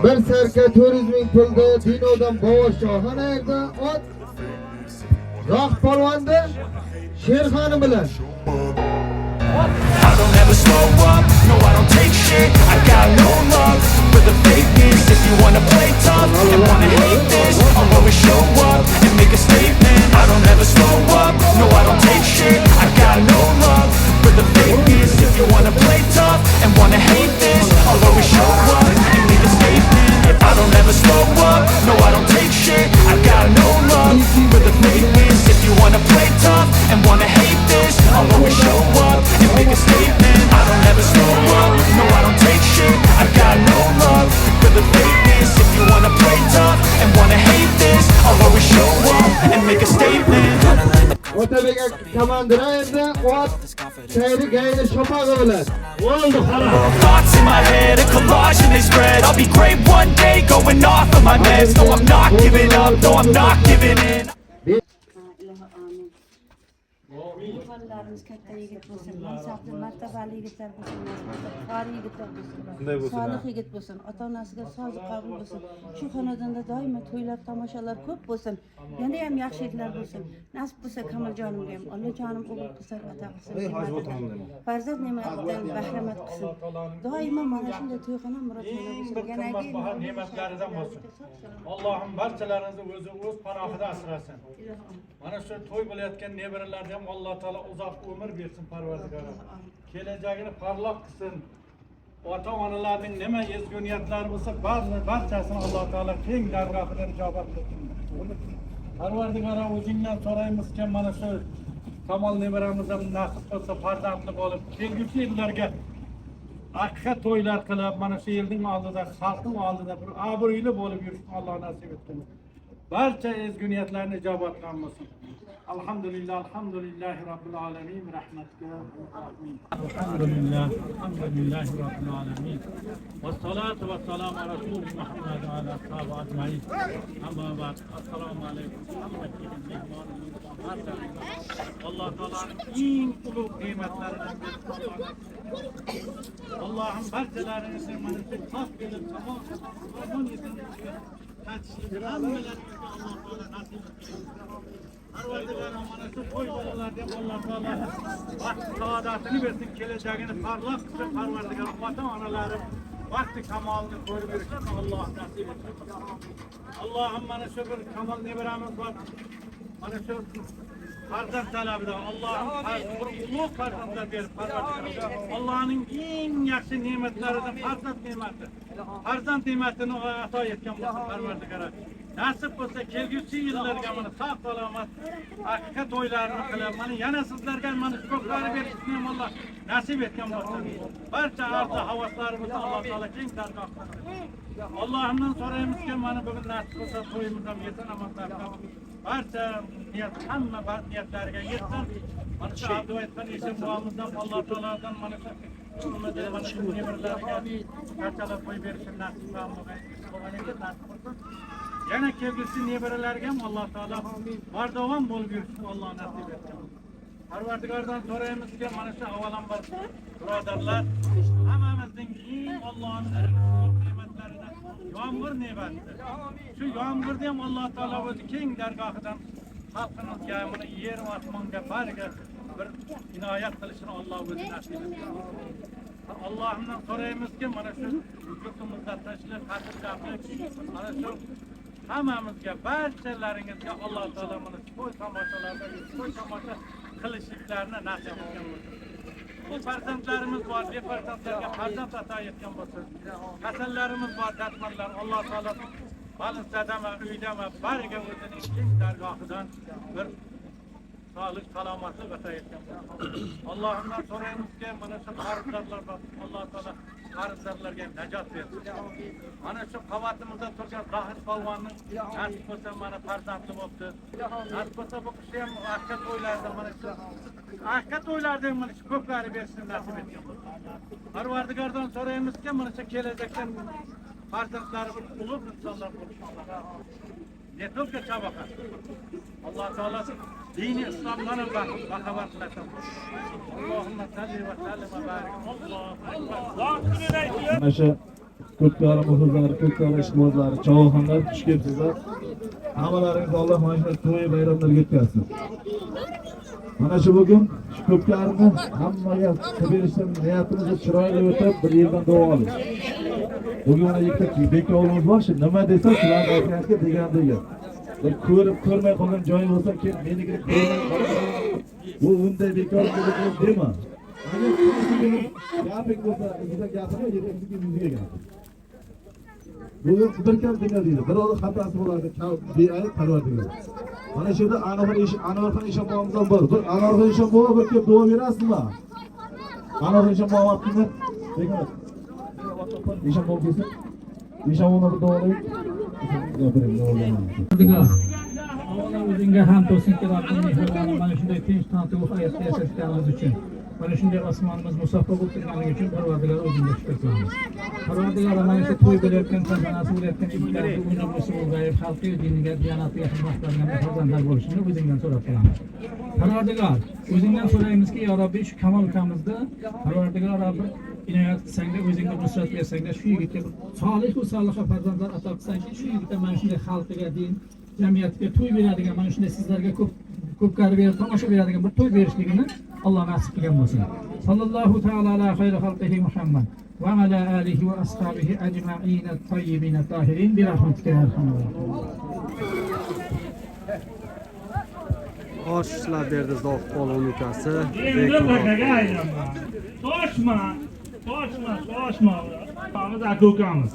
Bir serke turizmin pulda dinodan boğaş çağına evde ot. Zah polvanda Sherxoni bilan. I don't ever slow up, no I don't take shit. I got no love for the fakeness. If you wanna play tough and wanna hate this, I'll always show up and make a statement. I don't ever slow up, no I don't take shit. I got no love for the fakeness. If you wanna play tough and wanna hate this, I'll always show up and make a statement. I don't ever slow up, no I don't take shit. I got no love for the fakeness. If you wanna play tough and wanna hate this, I'll always show up and make a statement. I don't ever slow up, no I don't take shit. I got no love for the fakeness. If you wanna play tough and wanna hate this, I'll always show up and make a statement. Otabek komandira evde ot. Seyri gayri şopağı bilan. Oldu xalas. Thoughts in my head, a collage and they spread. I'll be great one day, going off of my meds. No I'm not giving up, no I'm not giving in. Yuvarlarımız katta yigit bo'lsin, mansabli, martabali yigitlar bo'lsin, qari yigitlar bo'lsin, solih yigit bo'lsin, ota-onasiga sodiq qabul bo'lsin. Shu xonadonda doimo to'ylar, tomoshalar ko'p bo'lsin. Yana ham yaxshiliklar bo'lsin. Nasib bo'lsa Kamoljonimga ham Alloh jonim o'g'il qizlar ato qilsin. Farzand ne'matidan bahramand qilsin. Doimo mana shunday to'yxona murodxona bo'lsin. Yanagi ne'matlaridan bo'lsin. Allohim barchalarimizni o'zi o'z panohida asrasin. Mana shu to'y bo'layotgan nevaralarga ham Alloh taolo uzoq umr bersin Parvardigorim. Kelajagini parlaq qilsin. Ota-onalarning nima ezgu niyatlari bo'lsa, barchasini Alloh taolo keng dargohida ijobat qilsin. Parvardigorim o'zingdan so'raymizki, mana shu Kamol nevaramiz ham nasib bo'lsa farzandli bo'lib, kelgusi yillarga haqiqat to'ylar qilib, mana shu yilning oldida, xalqning oldida bir obro'li bo'lib yurishni Alloh nasib etsin. Barcha ezgu niyatlarni ijobatlan bo'lsin. Alhamdulillah, alhamdulillahi rabbil alamin, rahmatika. Alhamdulillah, alhamdulillahi rabbil alamin. Vassalatu vassalamu ala rasulih Muhammad va ala ashabi ajmain. Amma ba'd. Assalomu alaykum. Alloh taolaning eng ulug' ne'matlaridan biri. Allohim barchalaringizni mana shu xos kelib tamom etsin. Parvardigorim mana shu to'y bolalarga Alloh taolo vaqt saodatini bersin, kelajagini parlaq qilsin. Parvardigorim ota-onalari vaqti kamolni ko'rib yurishni Alloh nasib etsin. Allohim mana shu bir kamol nevaramiz bor. Mana shu farzand talabida Allohim bir ulug' farzandlar berib Parvardigorim. Allohning eng yaxshi ne'matlaridan farzand ne'mati. Farzand ne'matini ato etgan bo'lsin Parvardigorim. Nasib bo'lsa kelgusi yillarga mana sog' salomat haqiqat to'ylarini qilib, mana yana sizlarga mana shu ko'plari berishni ham Alloh nasib etgan bo'lsin. Barcha arzu havaslarimizni Alloh taolo keng dargohda qilsin. Allohimdan so'raymizki, mana bugun nasib bo'lsa to'yimiz ham yesin amallar. Barcha niyat, hamma niyatlariga yetsin. Mana shu Abdu aytgan isim duomizdan Alloh taolodan mana shu ummatga mana shu nevarlarga barchalar qo'y berishini nasib qilsin. Yana kelgusi nevaralarga ham Alloh taolo bardavom bo'lib yurishni Alloh nasib etsin. Parvardigordan so'raymizki, mana shu avvalambor birodarlar, hammamizning eng Allohning ne'matlaridan yomg'ir ne'mati. Shu yomg'irni ham Alloh taolo o'zi keng dargohidan xalqimizga, mana yer va osmonga bariga bir inoyat qilishini Alloh o'zi nasib etsin. Allohimdan so'raymizki, mana shu yurtimizda tinchlik, xotirjamlik, mana shu hammamizga, barchalaringizga Alloh taolo mana to'y tomoshalarda to'y tomosha qilishliklarni nasib etgan bo'lsin. Bu farzandlarimiz bor, befarzandlarga farzand ato etgan bo'lsin. Kasallarimiz bor, dardmanlar Alloh taolo balinsadama, uydama, bariga o'zining keng dargohidan bir sog'lik, salomatlik ato etgan bo'lsin. Allohimdan so'raymizki, mana shu qarzlarlar bor, Alloh taolo qarzlarga najot bersin. Mana shu qavatimizda turgan Zohid polvonning nasib bo'lsa mana farzandli bo'libdi. Nasib bo'lsa bu kishi ham haqiqat to'ylarida mana shu haqiqat to'ylarida mana shu ko'plari berishni nasib etgan bo'lsin. Parvardigordan so'raymizki, mana shu kelajakda farzandlari ulug' insonlar bo'lishini. Ne только çabaka. Allah Teala dini İslam'dan bakavat lakum. Allahümme salli ve sellim ve barik. Allahu ekber. Mana shu ko'pkari muhrizlari, ko'pkari ishqibozlari, chog'xonlar xush kelibsizlar. Hammalaringizni Alloh mana shu to'y bayramlarga yetkazsin. Mana shu bugun shu ko'pkarini hammaga qilib berishdan niyatimizni chiroyli o'tab, bir yerdan duo olish. Bugun mana ikkita bekovimiz bor, shu nima desa shularni aytganga degan. Bir ko'rib ko'rmay qolgan joyi bo'lsa, keyin menikini ko'rmay qolgan. Bu unday bekor bo'lib dema. Gaping bo'lsa, bizga gapirma, yuziga gapir. Bugun bir kam deydi. Birovning xatasi bo'ladi, beayb parvardigor. Mana shu yerda Anvarxon Eshonboyimiz ham bor. Bir Anvarxon Eshonboy bir kelib duo berasizmi? Anvarxon Eshonboy vaqtida bekor. Eshonboy kelsa, Eshonboyni bir duo olaylik. O'zingga ham to'sinki Robbim mehriboni mana shunday tinch totuv hayotda yashashganimiz uchun, mana shunday osmonimiz musaffo bo'lib turganligi uchun Parvardigor o'zingga shukr qilamiz. Parvardigor mana shu to'y bo'layotgan tantanasi bo'layotgan itlarga o'ynab o'sib ulg'ayib xalqi diniga diyonatiga xizmat qilgan farzandlar bo'lishini o'zingdan so'rab qolamiz. Parvardigor, o'zingdan so'raymizki, yo Robbiy shu kamol ukamizni Parvardigor Robbim inoyat qilsangda, o'zingga nusrat bersangda, shu yigitga solih va soliha farzandlar ato qilsangki, shu yigitga mana shunday xalqiga, din, jamiyatga to'y beradigan, mana shunday sizlarga ko'pkari berib, tomosha beradigan bir to'y berishligini Alloh nasib qilgan bo'lsin. Sallallohu taala ala xayri xalqihi Muhammad va ala alihi va ashabihi ajma'in at-tayyibin at-tahirin bi rahmatika ya arhamar rohimin. Oshlar berdi Zohid polvon ukasi. Endi bakaga aylanma. Toshma. Biz aka ukamiz.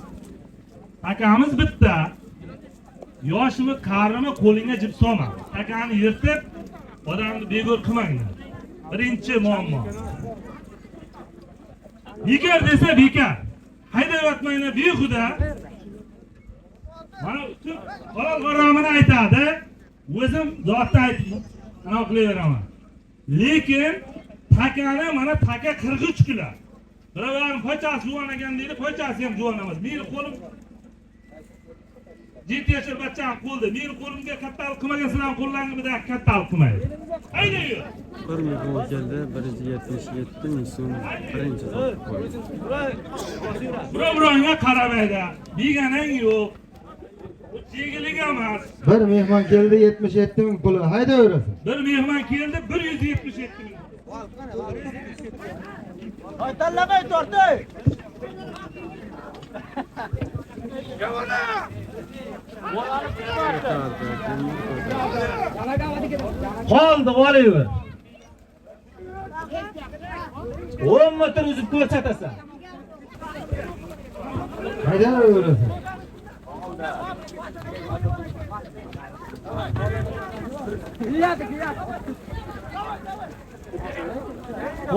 Akamiz bitta. Yoshimi, qarimi qo'lingga jib solma. Akani yirtib, odamni begor qilmanglar. Birinchi muammo. Bekar desa bekar. Haydayotmanglar behuda. Mana halol g'aromini aytadi. O'zim zotda aytib, ana qilaveraman. Lekin takani mana taka 43 kilo. Birovlarning pochasi juvon ekan deydi, pochasi ham juvon emas. Meni qo'lim 7 yoshli bacham qo'ldi. Meni qo'limga kattalik qilmagan sizlarning qo'llaringizga bir kattalik qilmaydi. Hayda yur. Bir mehmon keldi, 177 ming so'm birinchi zot qo'ydi. Birovga qaramaydi. Deganing yo'q. Bu chegilik emas. Bir mehmon keldi 77 ming puli. Haydayverasiz. Bir mehmon keldi 177 ming. Tanlamay tortay. Qoldi, olaver. 10 metr uzib ko'rsatasan. Haydayverasiz.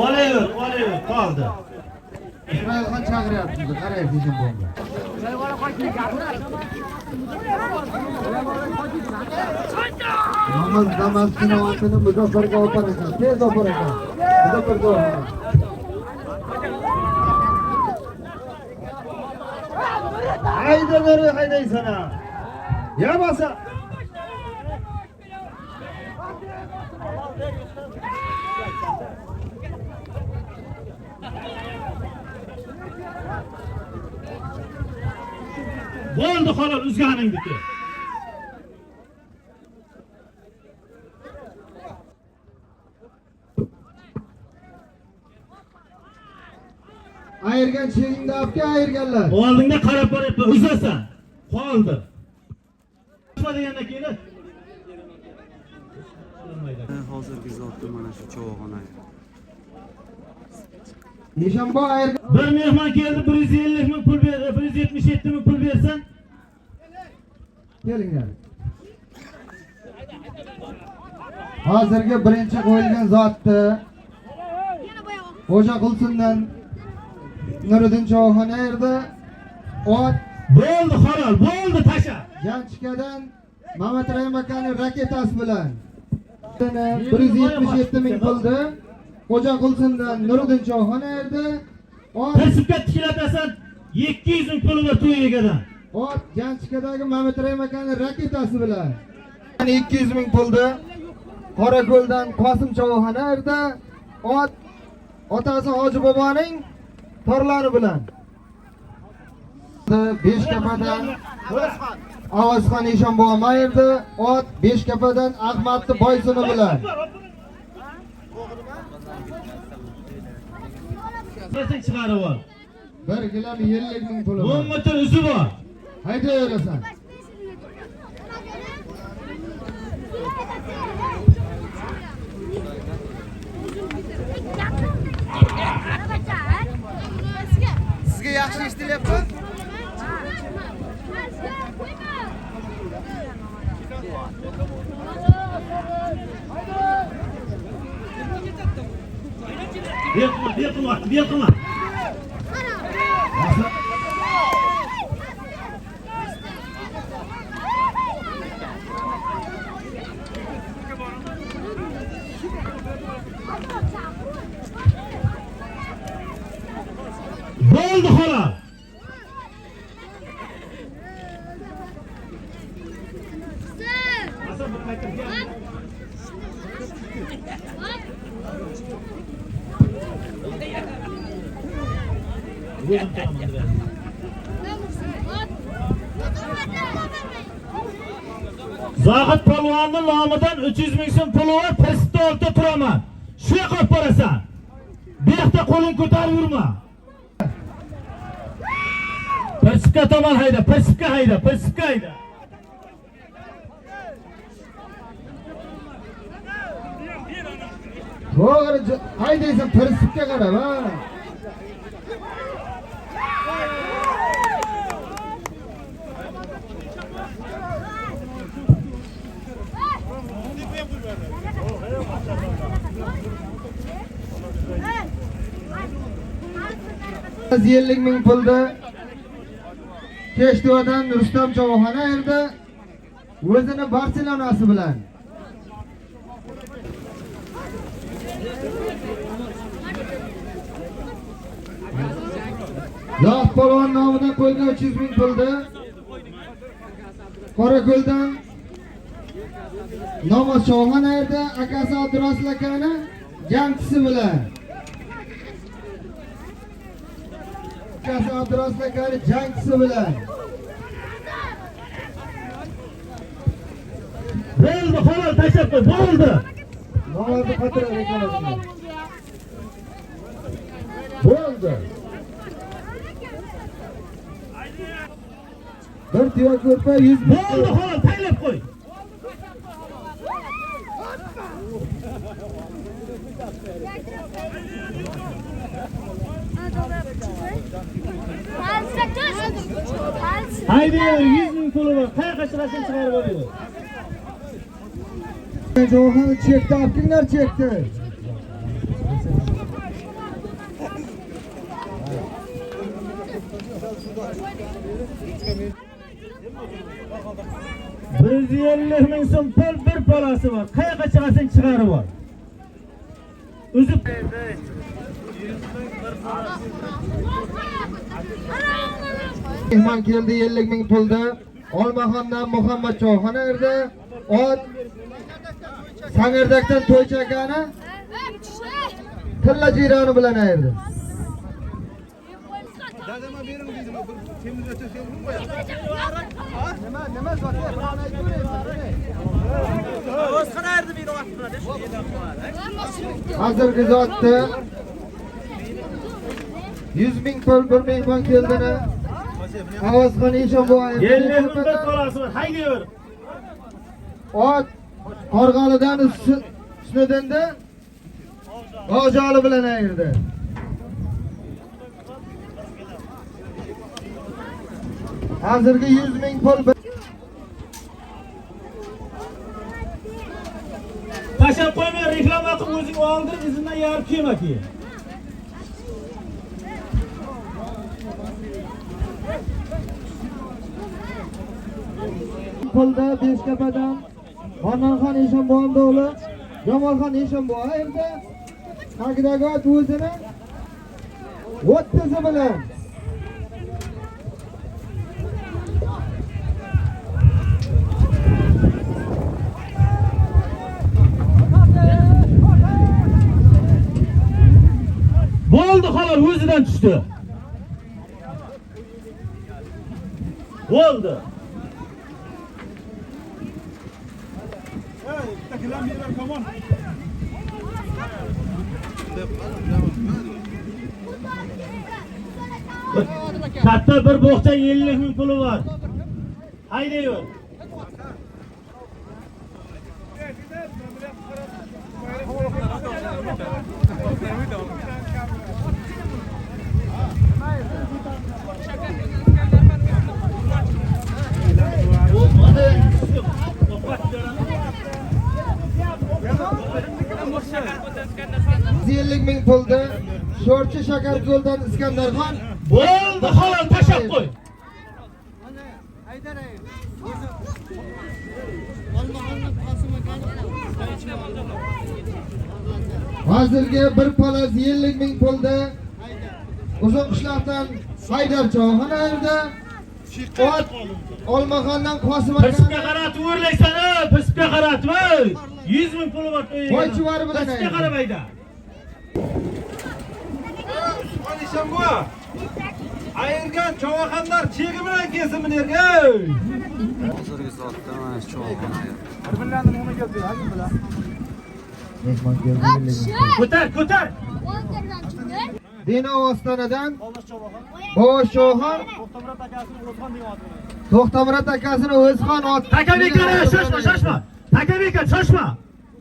Olaver, qoldi. İsmailxon chaqiryapsiz, qaraysiz Eshonboyga. Namaz kinoatini Muzaffarga oparasan, tez oparasan. Muzaffarga oparasan. Haydaysan ha. Ya basa. Bo'ldi xolos uzganingniki. Ayirgan chegingni olibga ayirganlar. Oldingda qarab boryapti, uzasan. Qoldi. Nima degandan keyin? Hozirgi zotni mana shu cho'g'on ayir. Eshonboy ayirgan. Bir mehmon keldi, 150 ming pul berdi, 177 ming pul bersan. Kelinglar. Hozirgi birinchi qo'yilgan zotni Xo'ja Qulsundan Nuriddin Cho'g'on ayirdi. Ot Bo'ldi halol, bo'ldi tasha. Janchikadan Mamat Rahim akaning raketasi bilan 177 ming puldi. Xo'ja Qulsundan Nuriddin Cho'g'on ayirdi. Ot Tasibga tikilatasan 200 ming pulga to'y egadan. Ot Janchikadagi Mamat Rahim akaning raketasi bilan 200 ming puldi. Qorako'ldan Qosim Cho'g'on ayirdi. Ot otasi Hoji boboning torlari bilan Beshkapadan Avazxon Eshonboy mayirdi. Ot Beshkapadan Ahmadni Boysuni bilan. Nasıl çıkarı var? 1 kilo 50 ming puli bor. 10 metre üzü var. Haydayverasan. Sizga yaxshi eshitilyapti? Bekma. Bo'ldi xola. Zohid polvonning nomidan 300 ming so'm puli bor, pastda olta turaman. Shu yoqqa olib borasan. Bu yoqda qo'ling ko'tarib yurma. Persipka tomon hayda, persipka hayda. To'g'ri, haydaysan, persipga qarab, ha. $50 ming pulda Keshto'dan Rustam Chovuxona erdi. O'zini Barselonasi bilan. Zohid polvon nomidan qo'ygan 300 ming pulda Qorako'ldan Namoz Chovuxona erdi. Akasi Abdurasul akani jangchisi bilan. Akasi Abdurasul akani jangchisi bilan. Bo'ldi xola, tashlab qo'y, bo'ldi. Namozni qatirar ekan. Bo'ldi. Bir tuya ko'rpa 100 ming. Bo'ldi xola, taylab qo'y. Haydi, 100 ming puli bor. Qayerga chiqasan chiqarib oladi. Chovuxona chekdi, olinglar chekdi. $150 ming so'm pul bir polasi bor. Qayerga chiqasan chiqarib ol. Uzib Mehmon keldi 50 ming pulda. Olmaxondan Muhammad Chovuxona erdi. Ot Sangardakdan To'ychi akani Tilla jironi bilan erdi. Dadama bering dedim. Temizlatib qo'ying. Nima zotga birovni aytmayman. O'z qanardi meni vaqtida. Hozirgi zotda 100 ming pul bir mehmon keldini. Avazxon Eshonboy 50 ming polasi bor. Haydi yur. Ot Qorg'alidan Usnodanda G'ojoli bilan ayirdi. Hozirgi 100 ming pul Tashlab qo'yma, reklama qilib o'zing oldirib, izidan yarib kiyma keyin. pulda Beshkapadan Xonxon Eshonboyning o'g'li Jamolxon Eshonboy ayirdi. Tagidagi ot o'zini 30 bilan Bo'ldi xolos o'zidan tushdi. Bo'ldi. Bittakilar bir komon. Katta bir bo'xcha 50 ming puli bor. Haydayor. Ming pulda sho'rchi shakar ko'ldan Iskandarxon. Bo'ldi, xolos tashab qo'y. Hozirgi bir palas 50 ming pulda uzun qishloqdan Haydar Cho'g'on erdi. Ot Olmaxondan Qosim aka. Pisga qarat o'rlaysan, pisga qaratma. 100 ming puli bor. Qo'ychi var bilan. Pisga qaramaydi. Olishan bu. Ayirgan Cho'g'onlar chegi bilan kelsin bunerga. Hozirgi soatda mana shu Cho'g'on. Birlarni ona keldi, hajim bilan. Mehmon keldi. Ko'tar. Dino Ostonadan Bosh Cho'g'on To'xtamurod akasini O'zxon ot. Takabekani shoshma. Takabeka shoshma.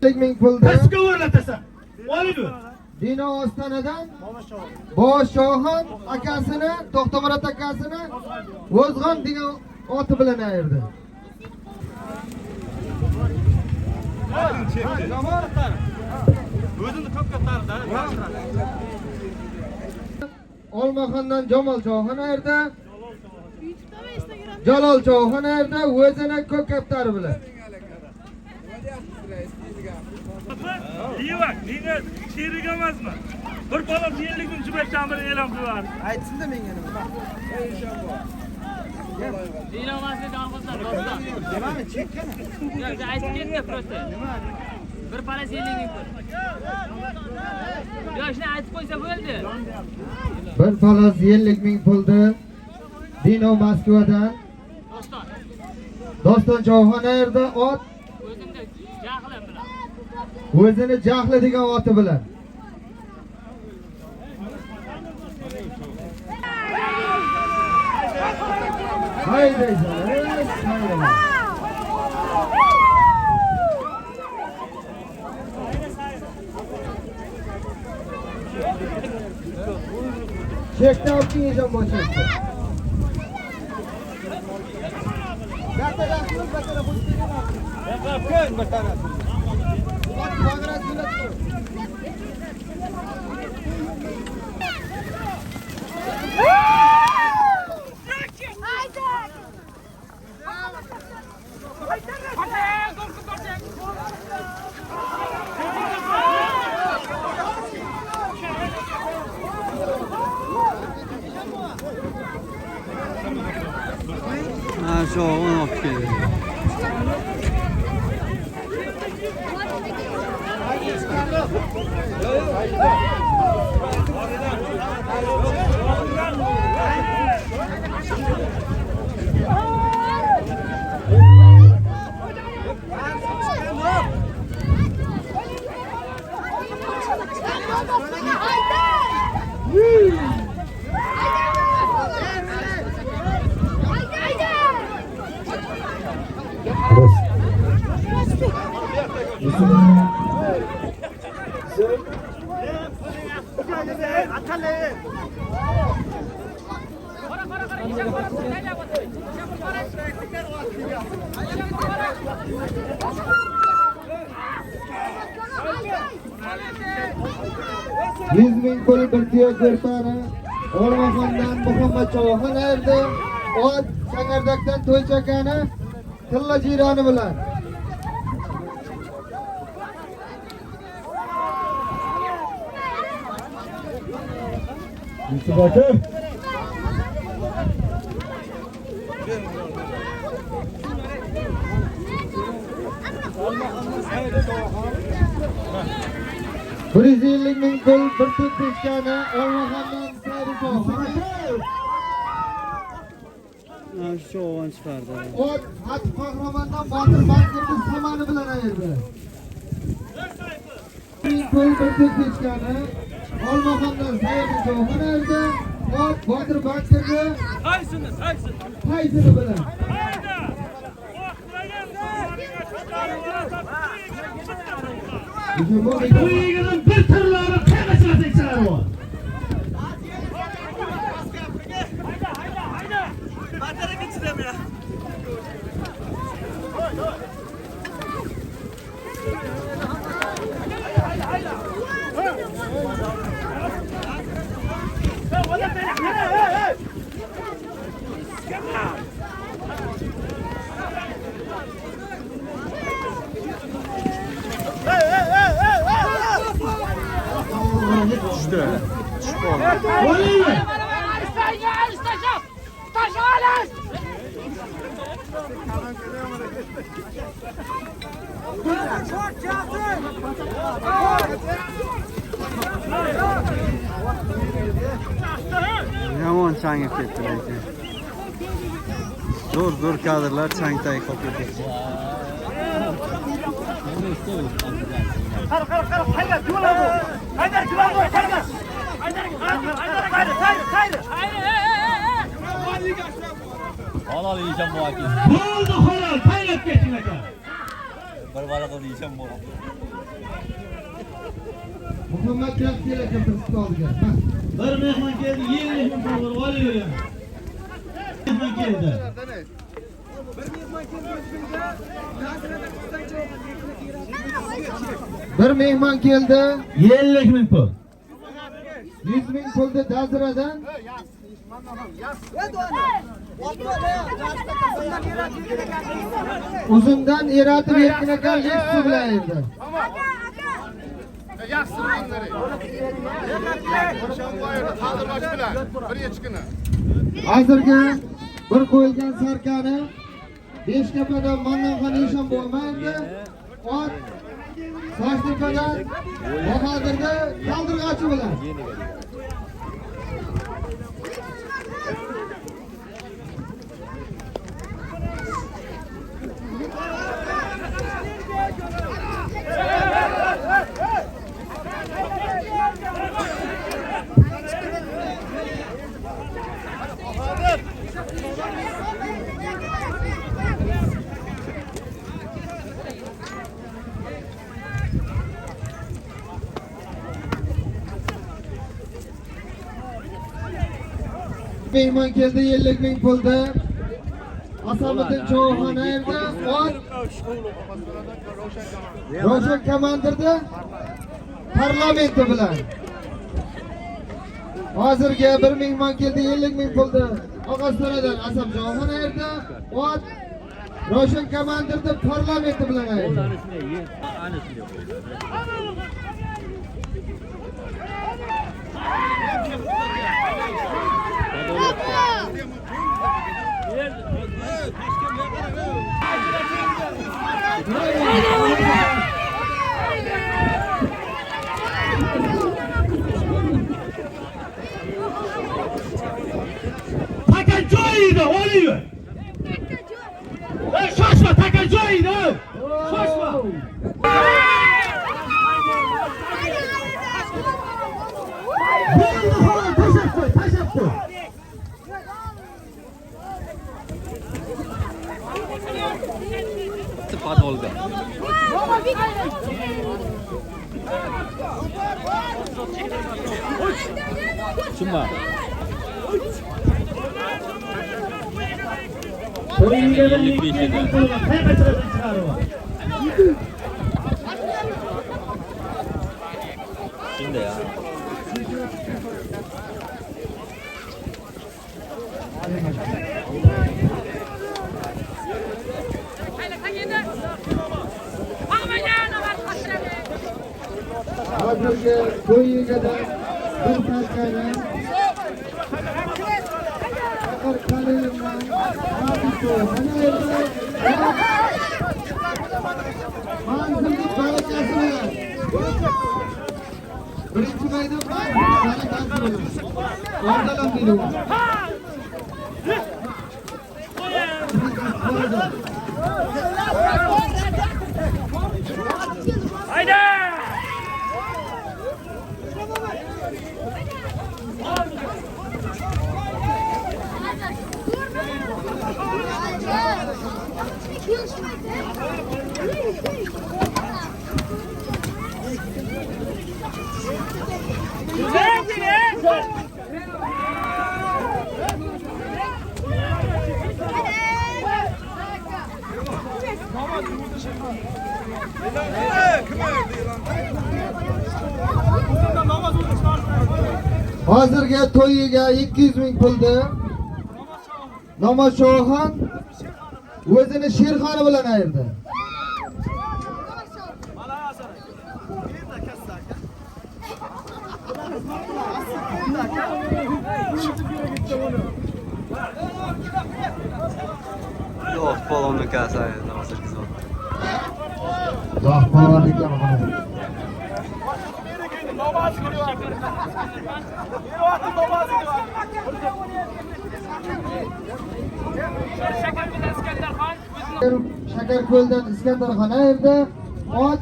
50 ming pulda Pisga o'rlatasan. Olib yur. Dino Ostonadan Bosh Cho'g'on akasini To'xtamurod akasini O'zxon degan oti bilan ayirdi. O'zini ko'p ko'tardi. Olmaxondan Jamol Cho'g'on ayirdi. Jalol Cho'g'on ayirdi. O'zini ko'p kaptari bilan. İyi bak, yine şiiri gömezme. Bir balık yerlik gün cübet çamırı eylem kılar. Aytsın da menga nima. Dino masni dalg'izlar dostlar. Nimani chekkana? Yo'q, aytib ketdi просто. Bir palas 50 ming pul. Yo'q, shuni aytib qo'ysa bo'ldi. Bir palas 50 ming pulda Dino Moskvadan Doston Cho'g'on ayirdi. Ot O'zimda jahlim bilan. o'zini Jahli degan oti bilan. Chekda olib kelgan boshlaydi. Ha Cho'g'on olib keldi. Ming pul bir tuyoq ko'rsani Olmaxondan Muhammad Cho'g'on ayirdi. Ot Sangardakdan To'ychi akani Tilla jironi bilan. Yusuf aka. Brezilya ming pul bir tut peshkani Olmaxondan Sayri Cho'g'on. mana shu cho'g'on chiqardi. Ot Hatib Qahramondan Botir Bankirni samani bilan ayirdi. Qo'l bitik kechgani Olmaxondan Sayyid Javohir ayirdi. Ot Botir Bankirni qaysini bilan. Bu yigitning bir tirlari qanchasi chiqarib oldi. Yomon changib ketdi lekin. Zo'r kadrlar changtay qolib ketdi. Halol yeyeceğim bu akil. Bo'ldi halol, taylab keting aka. Bir balık yiyeceğim bu. Muhammad Yaxshi aka turibdi oldiga. Bir mehmon keldi, 20 ming pul olaverin. Mehmon keldi. Bir mehmon keldi. 50 ming pul. 100 ming pulni Daziradan. Uzundan eratib erkin aka Lexus bilan ayirdi. Hozirgi bir qo'yilgan sarkani Beshkapadan Mannanxon Eshon bo'lmaydi. Ot Sochtepadan Bahodirda qaldirg'achi bilan. Mehmon keldi 50 ming pulda. Asabiddin Cho'g'on ayirdi. Ot Roshan komandirda parlamenti bilan. Hozirga bir mehmon keldi 50 ming pulda. Og'astondan Asab Cho'g'on ayirdi. Ot Roshan komandirda parlamenti bilan ayirdi. Taka joyida oliver. Shoshma, taka joyida. Shoshma. Bo'ldi, xolos, tashab qo'y. Podolga. Tushunma. Şimdi ya. Hozirgi to'yiga bir sarkani Faqir Kalimovdan Abito mana yerda manzillik barakasi bilan birinchi maydon barakasi bilan ordalanmaydi. Haydi! Hozirga to'yiga 200 ming puldi. Namoz Shoxon o'zini Sherxoni bilan ayirdi. Yo'q, polonni kasaydi hozirgi zot. Zoh polvon ekan bu. Shakarko'ldan Iskandarxon ayirdi. Ot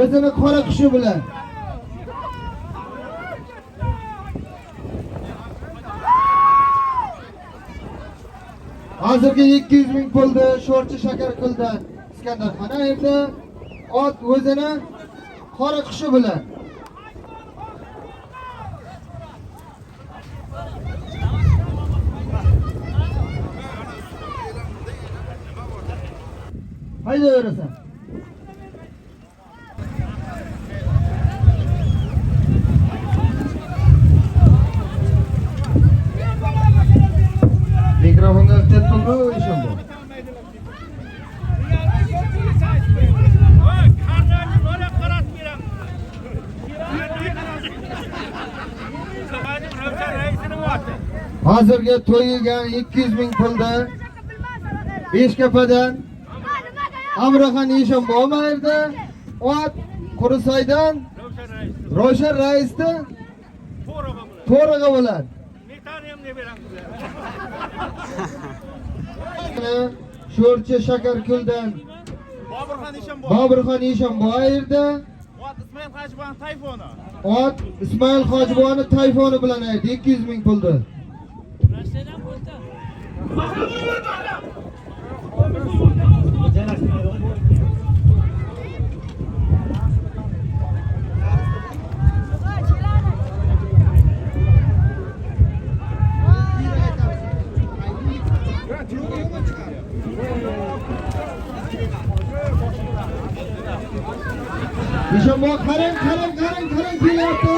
o'zini qora qushi bilan. Hozirgi 200 ming puldi Sho'rchi Shakarko'ldan Iskandarxon ayirdi. Ot o'zini qora qushi bilan. Haydaverasan. Mikrofonga telefon ishim bor. Hozirga to'yiga 200 ming pulda Beshkapadan Amraxon ishim bo'lmaydi. Ot Qurusoydan Ravshan raisni to'rig'i bo'ladi. Sho'rchi Shakarko'ldan Boburxon ishim bo'lmaydi. Ot Ismoil Hojiboni Tayfoni bilan ayirdi 200 ming pulda. Nishonboy qarang kelyapti.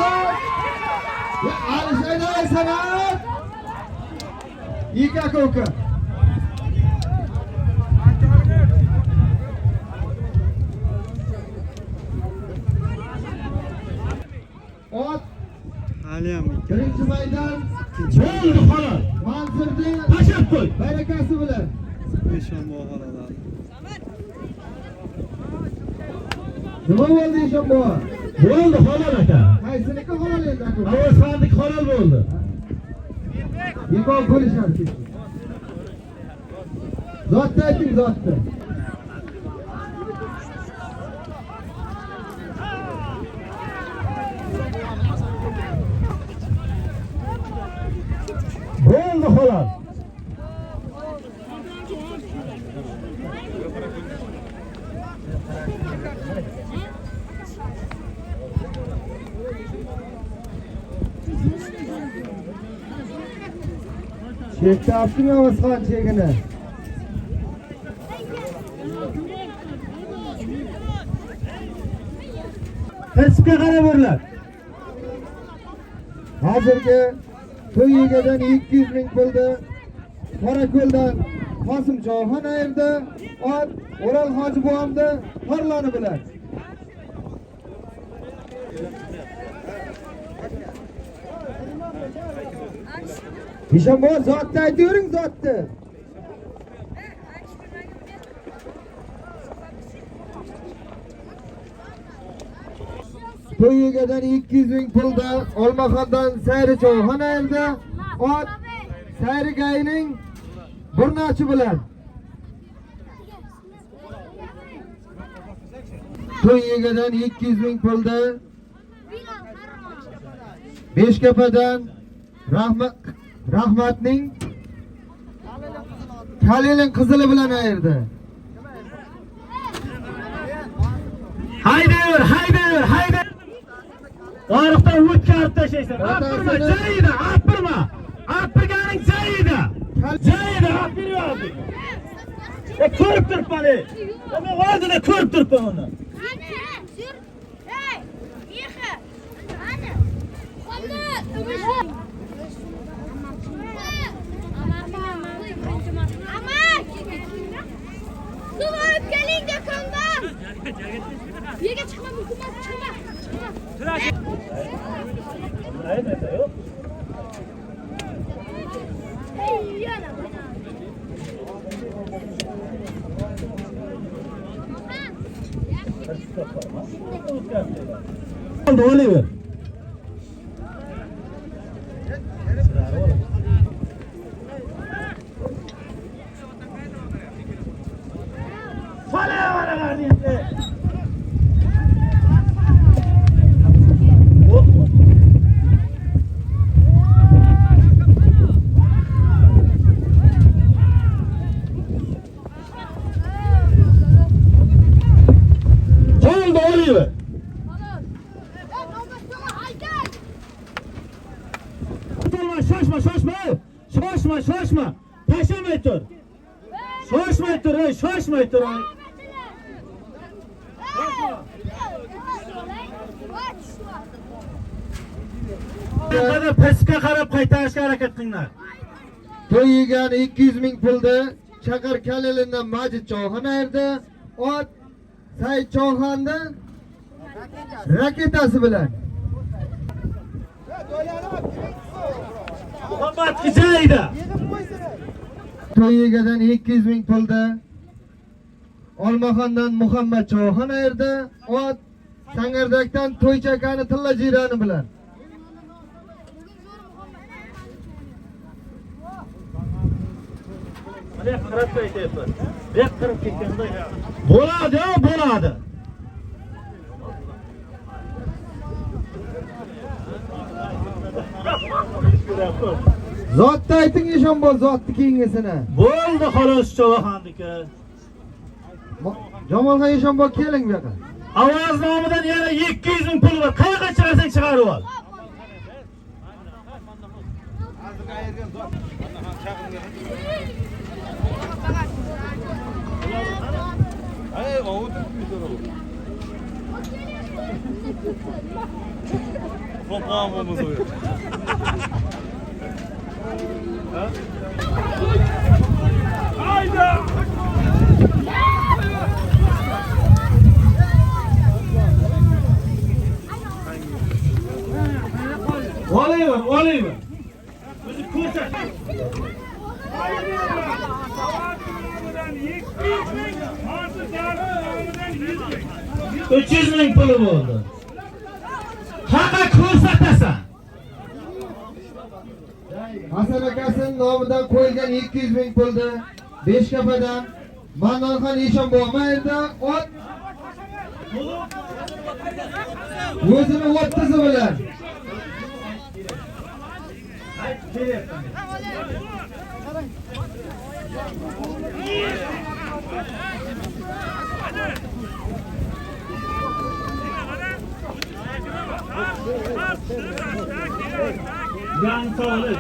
Alisher Sanat. Ika ko'ka. Ot Haliyam birinchi maydon Bo'ldi xolos. Mansurning Tashab qo'y. barakasi bilan. Eshonboy xolaladi. Nima bo'ldi Eshonboy? Bo'ldi xolos aka. Qaysiniki halol endi aka? Avvalsandik halol bo'ldi. Imom bo'lishadi. Zotda ayting zotda. Bo'ldi xolos. Chekda olsin Avazxon chegini. Kasbga qarab o'rlab. Hozirgi to'y egadan 200 ming puldi. Qorako'ldan Qosim Javohon ayirdi. Ot O'ral Hojibovni Qorloni bilan. Eshonboy zotni aytavering zotni. To'y egadan 200 ming pulda Olmaxondan Sayri Javohon ayirdi. Ot Sayri Gayning burnachi bilan. to'y egadan 200 ming puldi. Beshkapadan Rahmatning Kalelin qizili bilan ayirdi. Haydi. Orıqdan o'tkazib tashlaysan. Apirma, joyida, apirma. Apirganing joyida. Joyida apiryordi. Ko'rib turibman. Men oldida ko'rib turibman uni. Yerga chiqma, hukumat chiqma. Oliver. Shoshma. Tashamay tur. Shoshmay tur. Qani pastga qarab qaytarishga harakat qilinglar. To'y yegan 200 ming puldi. Chaqar Kalelindan Majid Chog'on ayirdi. Ot Said Chog'onni raketasi bilan. Muhammad Kizayda. To'y yegadan 200 ming puldi. Olmaxondan Muhammad Chog'on ayirdi. Ot Sangardakdan To'ychakani Tilla jirani bilan. Mana qarab qaytyapman. Bek qirib ketganda bo'ladi. Zotni ayting Eshonboy, zotni keyingisini. Bo'ldi xolos Chog'ondiki. Jamolxon Eshonboy keling bu yoqqa. Ovoz nomidan yana 200 ming pul bor. Qayerga chiqarsang chiqarib ol. Oliver. Bizi ko'rsat. 300 ming puli bo'ldi. Qanaqa ko'rsatasan? Hasan akasining nomidan qo'yilgan 200 ming puldi. Beshkapadan Manonxon Eshonboy mayda ot o'zini o'ttizi bilan. Gan sağlık.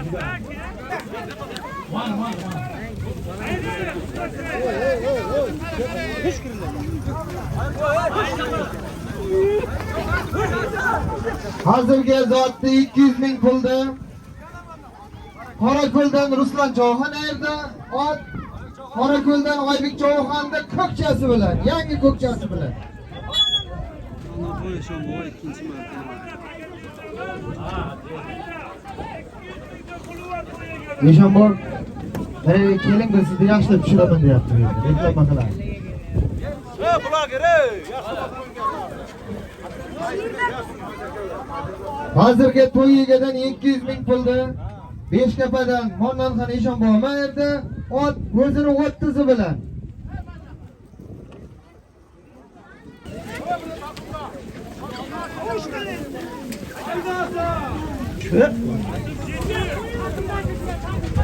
Hozirgi zotni 200 ming puldi. Qorako'ldan Ruslan Chog'on ayirdi. Ot Qorako'ldan Oybek Chog'onni ko'kchasi bilan, yangi ko'kchasi bilan. Eshonboy, keling biz sizni yaxshilab tushiraman deyapti. Reklama qilamiz. Hozirgi to'y egadan 200 ming puldi. Beshkapadan Manonxon Eshonboy mayda ot o'zini o'ttizi bilan.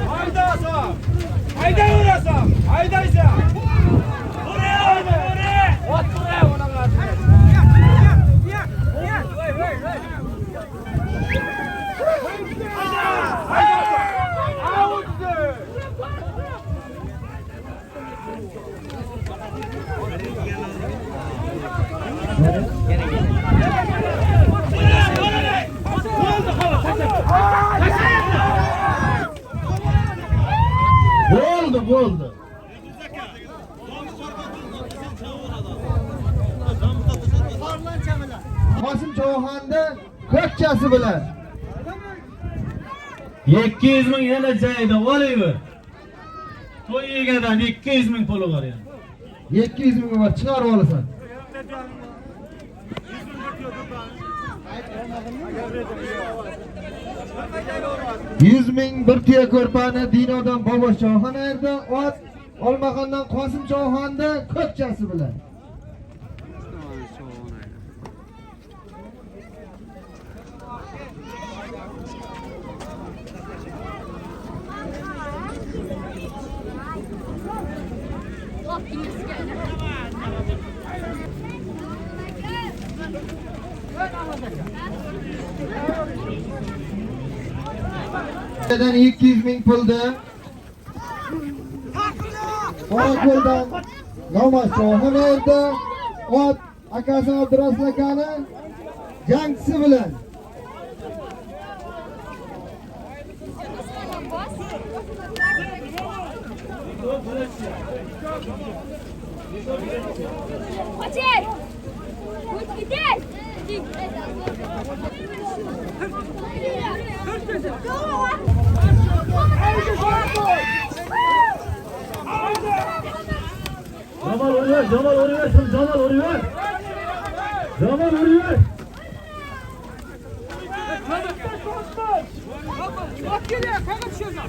Haydasam. Haydayverasam. Haydaysan. Oraya, oraya. Ot buraya ona qarşı. Bo'ldi. Qosim Chauhanni ko'kchasi bilan 200 ming yana joyida olayver. To'y yegandan 200 ming puli bor yani. 200 ming bor, chiqarib olasan. Yüz ming bir tuya ko'rpani Dinodan Bobosh Chauhan erdi, ot Olmaqondan Qosim Chauhanni ko'kchasi bilan. Neden 200 ming puldi? Qorako'ldan Nomas Chauhan erdi, ot akasi Abdurasul akani jangchisi bilan. Очей! Будь здесь! Jamal vuruyor. Jamal vuruyor. Bak geliyor, kanka düşüyorsun.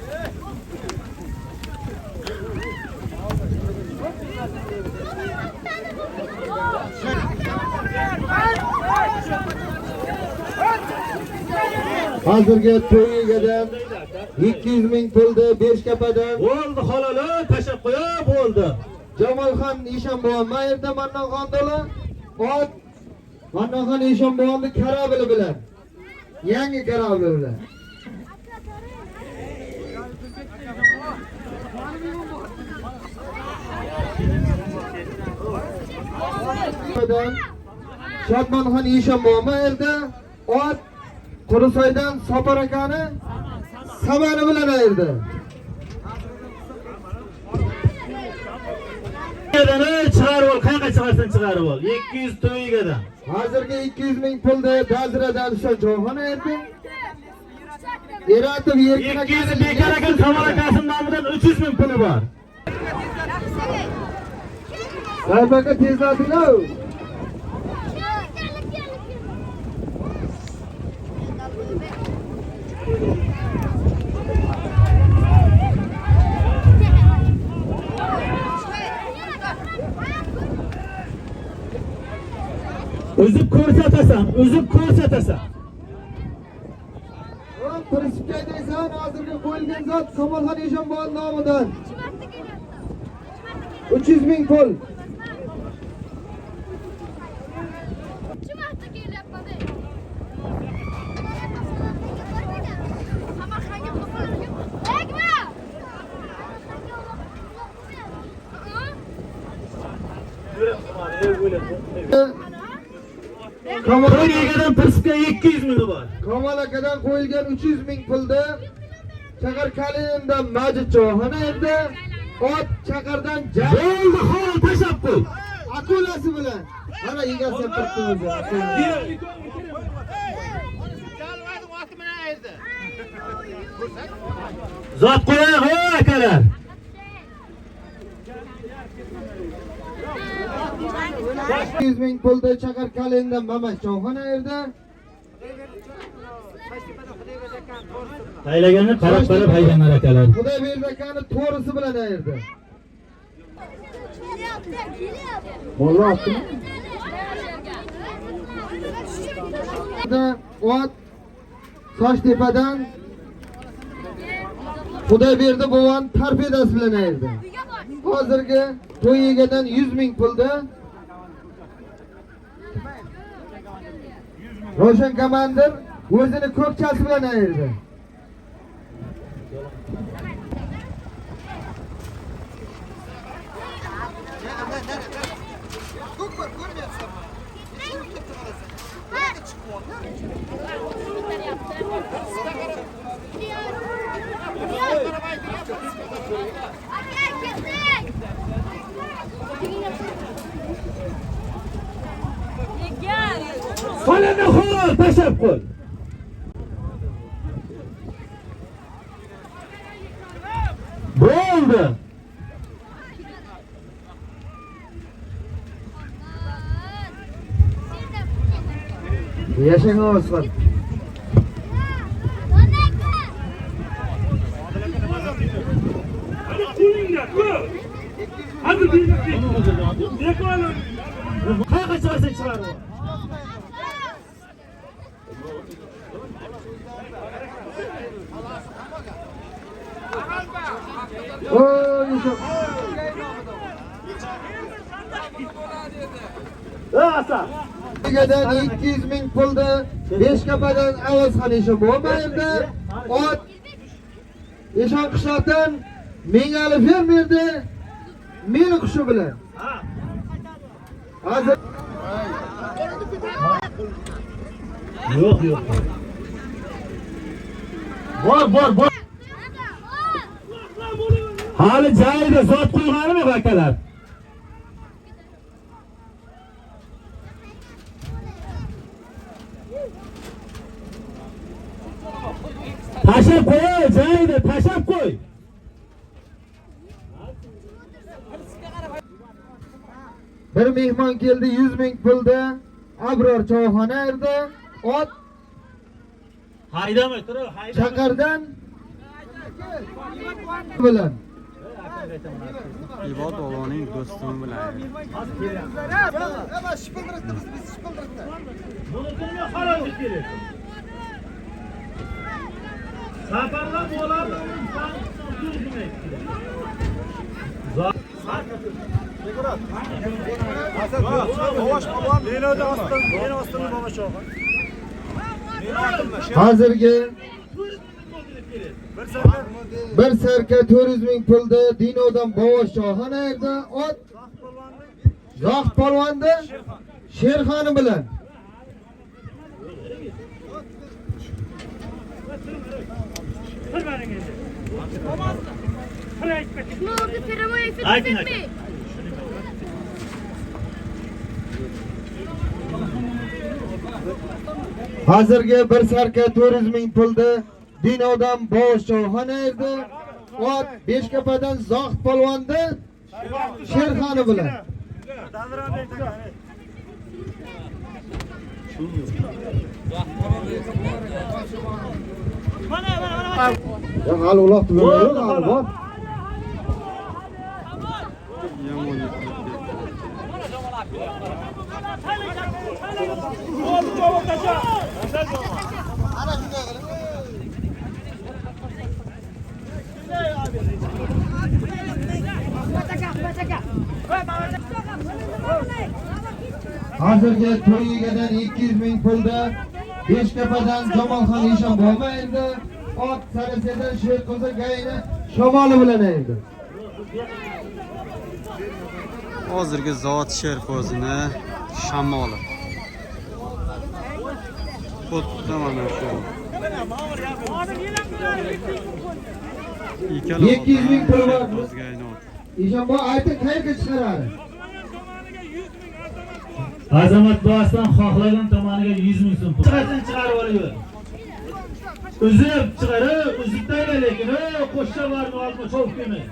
Hozirgi to'yigadan 200 ming puldi, Beshkapadan Bo'ldi halol, tashab qo'yib bo'ldi. Jamolxon Eshonboy mayerda Mannonxondola, ot Mannonxon Eshonboyni karabili bilan. Yangi karabili bilan. Shodmonxon Eshonboy mayerda, ot Qurusoydan Sopar akani samani bilan ayirdi. Chiqarib ol, qayerga chiqarsan chiqarib ol. 200 to'yigadan. Hozirgi 200 ming pulni Daziradan Chauhan ayirdi. Eratib Erkin aka 200 bekar aka Kamal akasi nomidan 300 ming puli bor. Sahibaga tezlatinglar. O'zib ko'rsatasan. Prinsipga aytaysan, hozirgi qo'yilgan zot Kamolxon Eshonboy nomidan 300 ming pul. To'yigadan prinsipga 200 ming bor. Kamal akadan qo'yilgan 300 ming pulda Chaqar Kalimdan Majid Chauhan erdi, ot Chaqardan Bo'ldi halol, tashab qo'y. akulasi bilan. Ana egasi turibdi o'zi. Zot qo'ying, ey akalar. 200 ming pulda Chaqar Kalimdan Mamat Chauhan erdi. Haylaganni qarab haydanar akalar. Xudoyberdi akani to'g'risi bilan ayirdi. Ot Toshtepadan Xudoyberdi buvon torpedasi bilan ayirdi. Hozirgi to'y egadan 100 ming pulda Roshan komandir o'zini ko'kchasi bilan ayirdi. Qo'lini qo'y, tashlab qo'y. Bo'ldi. Yashang Osman. Qayerga chiqarsa chiqar. Egadan 200 ming pulda Beshkapadan Avazxon ishi bo'lmaydi. Ot Eshon qishloqdan Mengali fermerda meni qushi bilan. Hozir Yo'q. Bor. Hali joyida zot qo'yganmi akalar? Tashab qo'y, joyida tashab qo'y. bir mehmon keldi 100 ming pulda Abror choyxona erdi. Ot Haydamay turib, haydamay. Chaqardan bilan Ibod Boloning do'stim bilan. Buni kimga xarob kerak? Safarlar bo'ladi. hozirgi bir sarka 400 ming pulda Dinodan Bovosh choyxona erdi. Ot Zohid polvonda Sherxoni bilan. Hozirgi bir sarka 400 ming pulda Dinodan Bovosh choyxona erdi. Ot Beshkapadan Zohid polvonda Sherxoni bilan. Ya hali uloq tugamaydi, hali bor. Hozirgi to'y egadan 200 ming pulda Beshkapadan Jamolxon Eshon bo'lmaydi. Ot Sarasedan Sherqo'za gayni shamoli bilan erdi. Hozirgi zot Sherqo'zini shamoli. Xuddi mana shu. 200 ming pul bor. Eshon bu aytib qayerga chiqaradi? Azamat boğazdan xohlagan tomoniga 100 ming so'm pul. Chiqarib olaver. Uzib chiqarib, uzib tayla lekin, qo'shcha bormi olma, cho'p kelmay.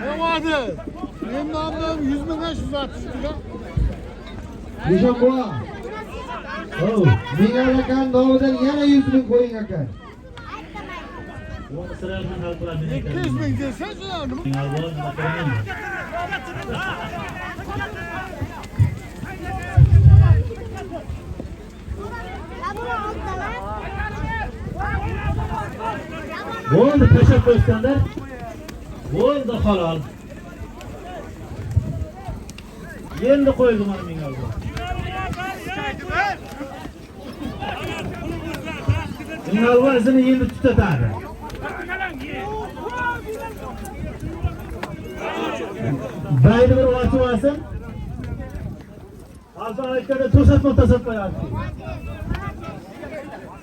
Nima men nomim 100 mingdan 160 kilo. Eshon bu. Menga ekan nomidan yana 100 ming qo'ying aka. 200 ming desa, Bo'ldi, tashlab qo'yishganlar. Bo'ldi, halol. Endi qo'yildi mana menga. Menga o'zini endi tutatadi. Bayni bir ochib olsin. Hozir aytganda to'satma qo'yadi.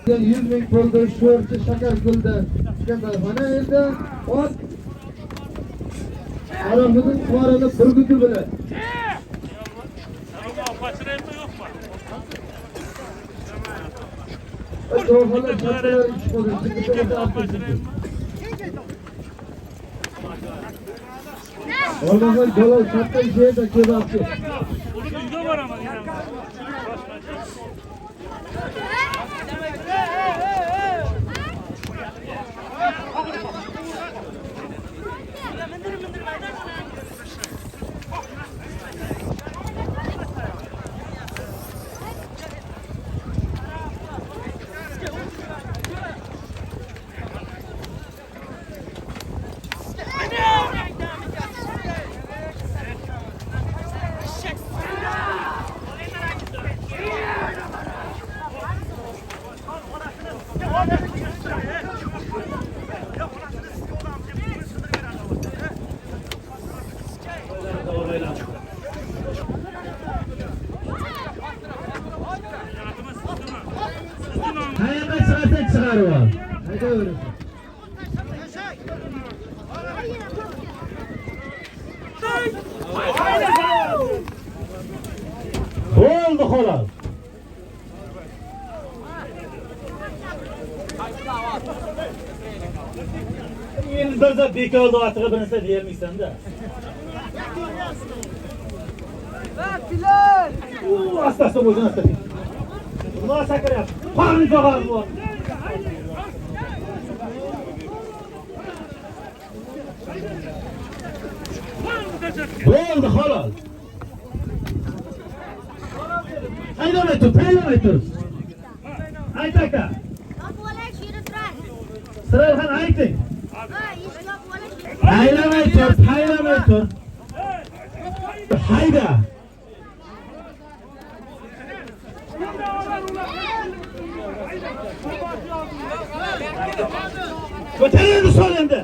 100 ming pulda sho'rchi shakar gulda chiqanday xona endi ot aroqning qorini burguti bilan Doğrular çatlar iş koyuyor. Çıkışta atıyorsunuz. Olmazsa dolar çatlar şeye de kebapçı. Burada var ama yani. Hayata çıkarsak çıkarıyor. Hadi öyle. Oldu halal. Endi bir zat bekorda otiga bir narsa deyolmaysan da. Asta-asta o'zini asta. Xudo sakrayapti. Qorni jo'g'ar bu. Bo'ldi halol. Haydamay tur. Ayt aka. Siralxon ayting. Haylamay tur. Hayda. Ko'taring sol endi.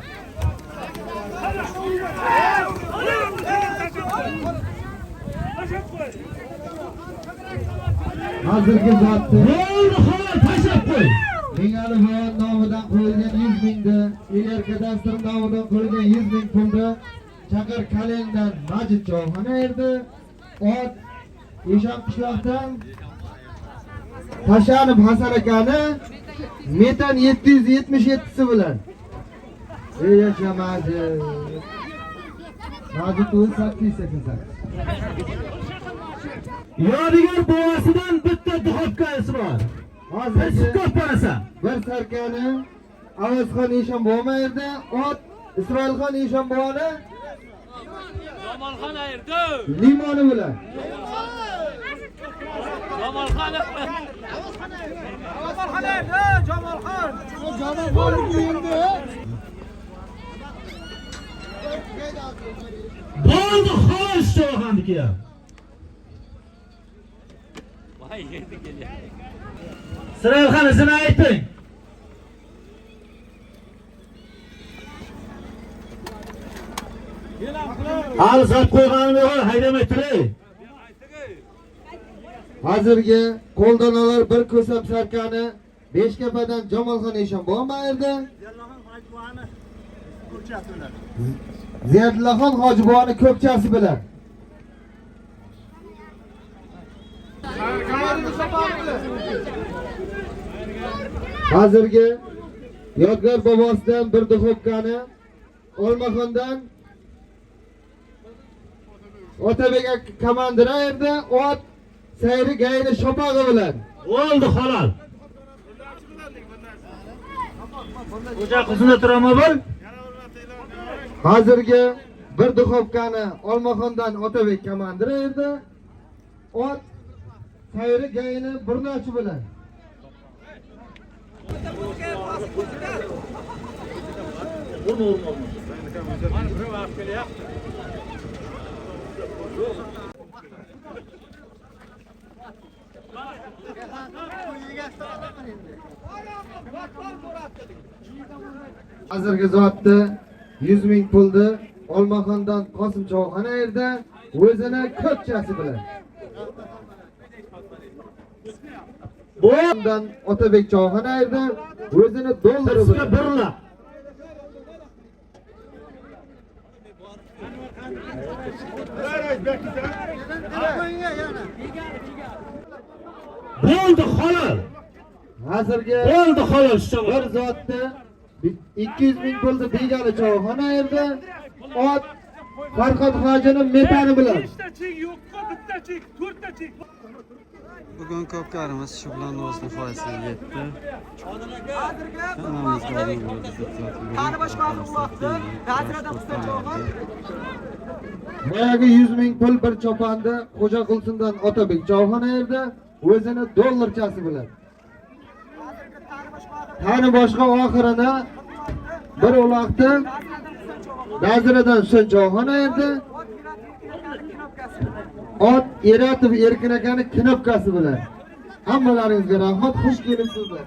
Hozirgi zotni Bo'ldi halol tashlab qo'y. Mengali Boyon nomidan qo'yilgan 100 mingda, Eler kadastr nomidan qo'yilgan 100 ming pulda Chaqir Kalengdan Majid Jovxona erdi. Ot Eshon qishloqdan Tashanib Hasan akani metan 777si bilan. Ey yasha Majid. Majid o'z 888. Yodigar bovasidan bitta duxovkasi bor. Hozir ko'p borasa. Bir sarkani Avazxon Eshon bo'lmaydi. Ot Isroilxon Eshon bo'lani Jamolxon ayirdi. limoni bilan. Jamolxon. Jamolxon ayirdi. Jamolxon. Bo'ldi xo'sh Jovxonniki ham. Voy yerdi kelyapti. Siralxon izini ayting. Al zot qo'yganim yo'q, haydamay turay. Hozirgi qo'ldan olar bir ko'sam sarkani Beshkapadan Jamolxon Eshon bo'lmaydi. Ziyodullaxon Hojiboni ko'kchasi bilan. Hozirgi Yodgor bobosidan bir duxovkani Olmaxondan Otabek komandira erdi. Ot sayri gayri shopag'i bilan. Bo'ldi halol. Xo'ja qizini turaman bo'l. Hozirgi bir duxovkani Olmaxondan Otabek komandira erdi. Ot sayri gayri burnachi bilan. Hozirgi zotda 100 ming pulni Olmaxondan Qosim Choyxona yerda o'zini ko'pchasi bilan. Bo'yamdan Otabek Choyxona yerda o'zini dollari bilan. Birla. Bo'ldi halol. Hozirgi Bo'ldi halol shu. bir zotda 200 ming pulni Begali Choyxona yerda ot Farhod hojining metani bilan. Bitta chek yo'qqa bitta chek, to'rtta chek. Bugun ko'pkarimiz shu bilan o'z nihoyasiga yetdi. Kanalımızga obuna bo'lib, Qani boshqa vaqtda ta'tildan xursand Boyagi 100 ming pul bir chopanda Xo'ja Qulsindan Otabek Choyxona yerda o'zini dollarchasi bilan. Tani boshqa oxirini bir uloqda Naziradan Husayn Choyxona yerda ot Eratov Erkin akani knopkasi bilan. Hammalaringizga rahmat, xush kelibsizlar.